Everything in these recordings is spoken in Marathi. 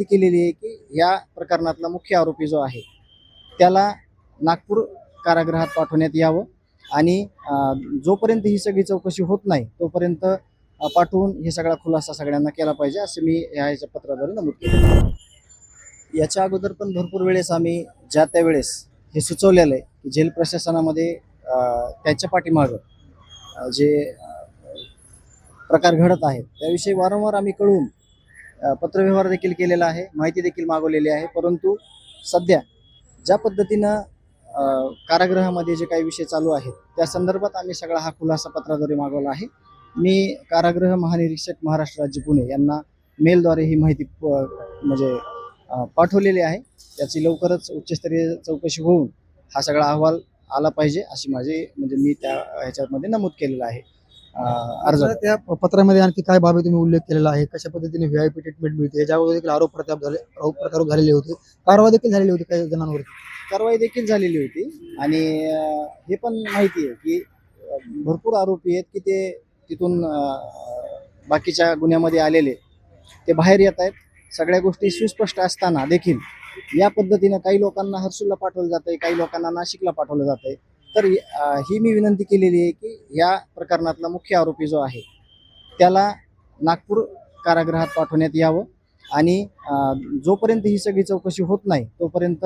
विनंती केलेली आहे की या प्रकरणातला मुख्य आरोपी जो आहे त्याला नागपूर कारागृहात पाठवण्यात यावं आणि जोपर्यंत ही सगळी चौकशी होत नाही तोपर्यंत पाठवून हे सगळा खुलासा सगळ्यांना केला पाहिजे असं मी ह्याच्या पत्राद्वारे नमूद केलं. याच्या अगोदर पण भरपूर वेळेस आम्ही ज्या त्यावेळेस हे सुचवलेलं आहे की जेल प्रशासनामध्ये त्याच्या पाठीमागं जे प्रकार घडत आहेत त्याविषयी वारंवार आम्ही कळवून पत्रव्यवहार देखील केलेला आहे, माहिती देखील मागवलेली आहे. परंतु सध्या ज्या पद्धतीनं कारागृहामध्ये जे काही विषय चालू आहेत त्या संदर्भात आम्ही सगळा हा खुलासा पत्राद्वारे मागवला आहे. मी कारागृह महानिरीक्षक महाराष्ट्र राज्य पुणे यांना मेलद्वारे ही माहिती म्हणजे पाठवलेली आहे. त्याची लवकरच उच्चस्तरीय चौकशी होऊन हा सगळा अहवाल आला पाहिजे अशी माझी म्हणजे मी त्या ह्याच्यामध्ये नमूद केलेलं आहे. अर्ज त्या पत्रामध्ये आणखी काय बाबी तुम्ही उल्लेख केलेला आहे, कशा पद्धतीने व्हीआयपी ट्रीटमेंट मिळते याच्यावर देखील आरोप प्रत्यारोप झालेले होते, कारवाई देखील झालेली होती काही जणांवरती. कारवाई देखील झालेली होती आणि हे पण माहिती आहे की भरपूर आरोपी आहेत की ते तिथून बाकीच्या गुन्ह्यामध्ये आलेले ते बाहेर येत आहेत. सगळ्या गोष्टी सुस्पष्ट असताना देखील या पद्धतीनं काही लोकांना हर्सूलला पाठवलं जात आहे, काही लोकांना नाशिकला पाठवलं जात आहे. तर ही मी विनंती केलेली आहे की या प्रकरणातला मुख्य आरोपी जो आहे त्याला नागपूर कारागृहात पाठवण्यात यावं आणि जोपर्यंत ही सगळी चौकशी होत नाही तोपर्यंत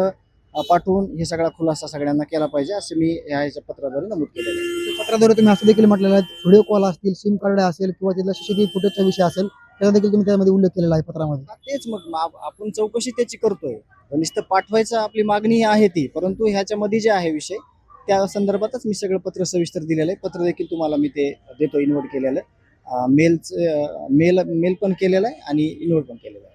पाठवून हे सगळा खुलासा सगळ्यांना केला पाहिजे असं मी ह्याच्या पत्राद्वारे नमूद केलेलं आहे. पत्राद्वारे तुम्ही असं देखील म्हटलेलं आहे, व्हिडिओ कॉल असतील, सिम कार्ड असेल किंवा तिथला सीसीटीव्ही फुटेजचा विषय असेल त्याचा देखील तुम्ही त्यामध्ये उल्लेख केलेला आहे पत्रामध्ये. तेच मग आपण चौकशी त्याची करतोय, नुसतं पाठवायचं आपली मागणी आहे ती, परंतु ह्याच्यामध्ये जे आहे विषय त्या संदर्भातच मी सगळं पत्र सविस्तर दिलेलं आहे. पत्र देखील तुम्हाला मी ते देतो, इन्व्हर्ट केलेलं आहे, मेल पण केलेलं आहे आणि इन्व्हर्ट पण केलेलं आहे.